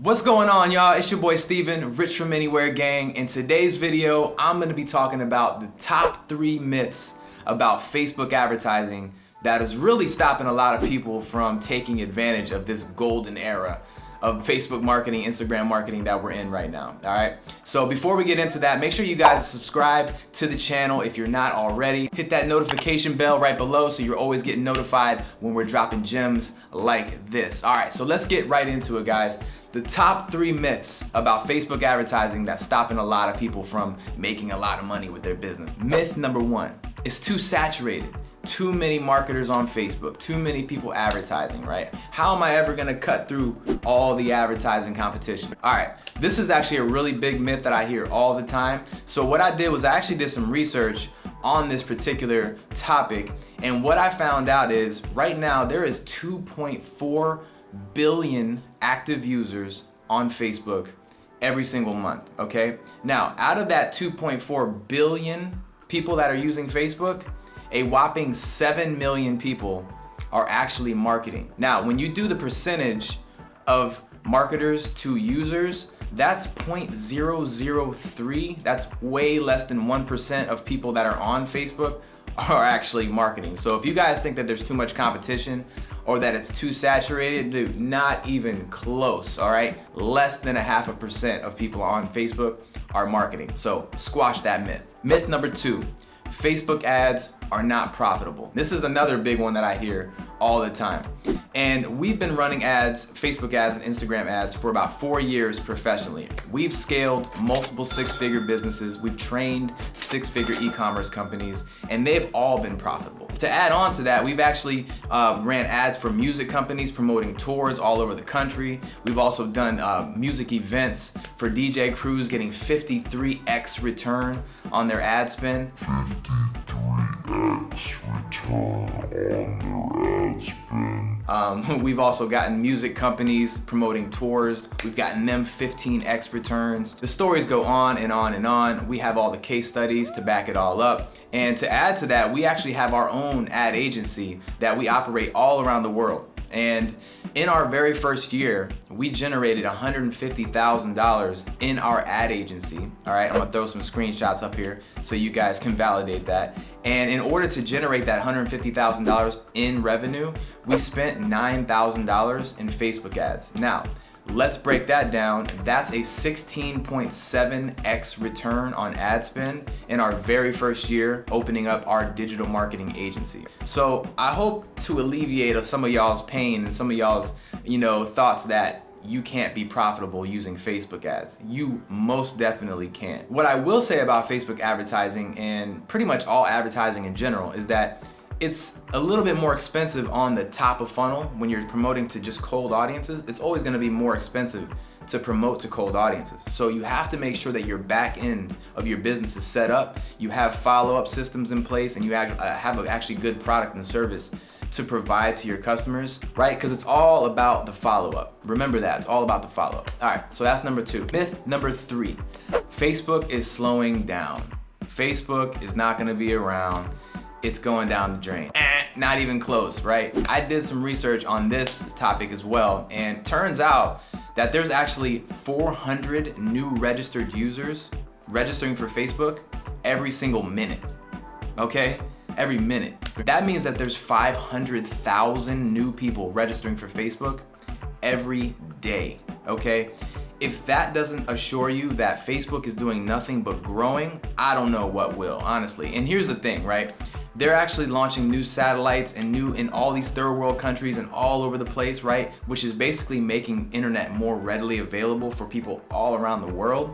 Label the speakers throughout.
Speaker 1: What's going on, y'all? It's your boy Steven, Rich from Anywhere Gang. In today's video, I'm gonna be talking about the top 3 myths about Facebook advertising that is really stopping a lot of people from taking advantage of this golden era of Facebook marketing, Instagram marketing that we're in right now, all right? So before we get into that, make sure you guys subscribe to the channel if you're not already. Hit that notification bell right below so you're always getting notified when we're dropping gems like this. All right, so let's get right into it, guys. The top 3 myths about Facebook advertising that's stopping a lot of people from making a lot of money with their business. Myth number 1, it's too saturated. Too many marketers on Facebook, too many people advertising, right? How am I ever gonna cut through all the advertising competition? All right, this is actually a really big myth that I hear all the time. So what I did was I actually did some research on this particular topic, and what I found out is right now there is 2.4 billion active users on Facebook every single month, okay? Now, out of that 2.4 billion people that are using Facebook, a whopping 7 million people are actually marketing. Now, when you do the percentage of marketers to users, that's 0.003. That's way less than 1% of people that are on Facebook are actually marketing. So if you guys think that there's too much competition or that it's too saturated, dude, not even close, all right? Less than 0.5% of people on Facebook are marketing. So squash that myth. Myth number 2, Facebook ads are not profitable. This is another big one that I hear all the time. And we've been running ads, Facebook ads and Instagram ads for about 4 years professionally. We've scaled multiple 6-figure businesses. We've trained 6-figure e-commerce companies, and they've all been profitable. To add on to that, we've actually ran ads for music companies promoting tours all over the country. We've also done music events for DJ crews getting 53x return on their ad spend. 53x return on their ad spend. We've also gotten music companies promoting tours. We've gotten them 15x returns. The stories go on and on and on. We have all the case studies to back it all up. And to add to that, we actually have our own ad agency that we operate all around the world. And in our very first year, we generated $150,000 in our ad agency. All right, I'm gonna throw some screenshots up here so you guys can validate that. And in order to generate that $150,000 in revenue, we spent $9,000 in Facebook ads. Now, let's break that down. That's a 16.7x return on ad spend in our very first year opening up our digital marketing agency. So I hope to alleviate some of y'all's pain and some of y'all's, thoughts that you can't be profitable using Facebook ads. You most definitely can. What I will say about Facebook advertising and pretty much all advertising in general is that it's a little bit more expensive on the top of funnel when you're promoting to just cold audiences. It's always gonna be more expensive to promote to cold audiences. So you have to make sure that your back end of your business is set up, you have follow-up systems in place, and you have an actually good product and service to provide to your customers, right? Because it's all about the follow-up. Remember that, it's all about the follow-up. All right, so that's number 2. Myth number 3, Facebook is slowing down. Facebook is not gonna be around. It's going down the drain. Not even close, right? I did some research on this topic as well, and turns out that there's actually 400 new registered users registering for Facebook every single minute, okay? Every minute. That means that there's 500,000 new people registering for Facebook every day, okay? If that doesn't assure you that Facebook is doing nothing but growing, I don't know what will, honestly. And here's the thing, right? They're actually launching new satellites and in all these third world countries and all over the place, right? Which is basically making internet more readily available for people all around the world.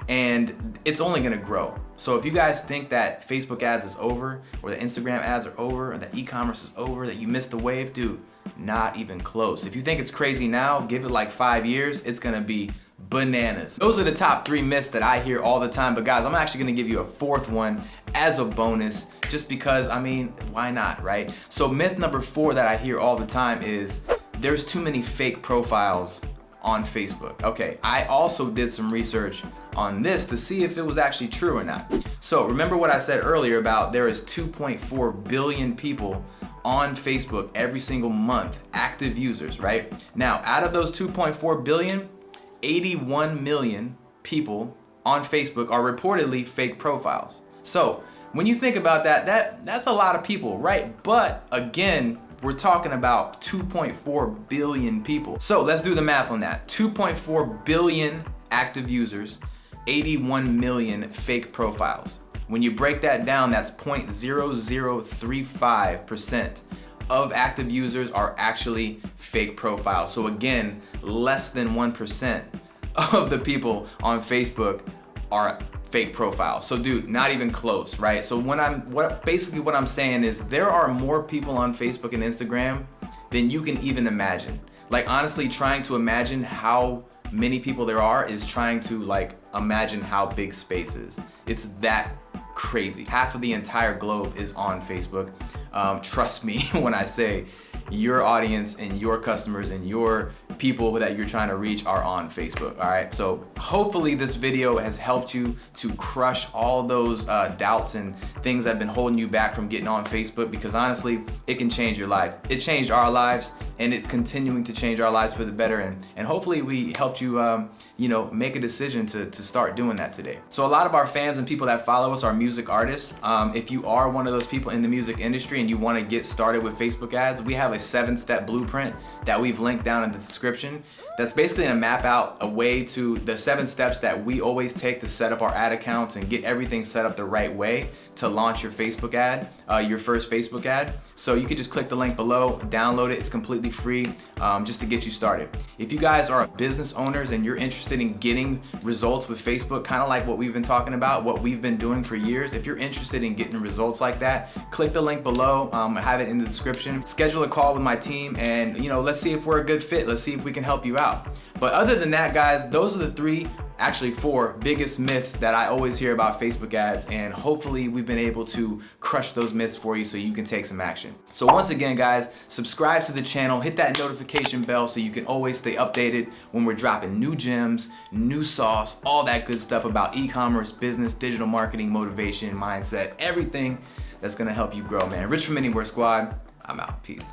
Speaker 1: And it's only gonna grow. So if you guys think that Facebook ads is over, or that Instagram ads are over, or that e-commerce is over, that you missed the wave, dude, not even close. If you think it's crazy now, give it like 5 years, it's gonna be bananas. Those are the top 3 myths that I hear all the time, but guys, I'm actually gonna give you a 4th one as a bonus, just because, why not, right? So myth number 4 that I hear all the time is there's too many fake profiles on Facebook. Okay, I also did some research on this to see if it was actually true or not. So remember what I said earlier about there is 2.4 billion people on Facebook every single month, active users, right? Now, out of those 2.4 billion, 81 million people on Facebook are reportedly fake profiles. So when you think about that, that's a lot of people, right? But again, we're talking about 2.4 billion people. So let's do the math on that. 2.4 billion active users, 81 million fake profiles. When you break that down, that's 0.0035% of active users are actually fake profiles. So again, less than 1% of the people on Facebook are fake profiles. So dude, not even close, right? So what I'm saying is there are more people on Facebook and Instagram than you can even imagine. Like honestly, trying to imagine how many people there are is trying to like imagine how big space is. It's that crazy. Half of the entire globe is on Facebook. Trust me when I say your audience and your customers and your people that you're trying to reach are on Facebook. All right, so hopefully this video has helped you to crush all those doubts and things that have been holding you back from getting on Facebook, because honestly, it can change your life. It changed our lives, and it's continuing to change our lives for the better, and hopefully we helped you make a decision to start doing that today. So a lot of our fans and people that follow us are music artists. If you are one of those people in the music industry and you want to get started with Facebook ads, we have a 7-step blueprint that we've linked down in the description. That's basically gonna map out a way to the 7 steps that we always take to set up our ad accounts and get everything set up the right way to launch your Facebook ad, your first Facebook ad. So you can just click the link below, download it. It's completely free, just to get you started. If you guys are business owners and you're interested in getting results with Facebook, kind of like what we've been talking about, what we've been doing for years, if you're interested in getting results like that, click the link below. I have it in the description. Schedule a call with my team, and let's see if we're a good fit. Let's see if we can help you out. But other than that, guys, those are the 4 biggest myths that I always hear about Facebook ads, and hopefully we've been able to crush those myths for you so you can take some action. So once again, guys, subscribe to the channel, hit that notification bell so you can always stay updated when we're dropping new gems, new sauce, all that good stuff about e-commerce, business, digital marketing, motivation, mindset, everything that's gonna help you grow, man. Rich from Anywhere Squad, I'm out. Peace.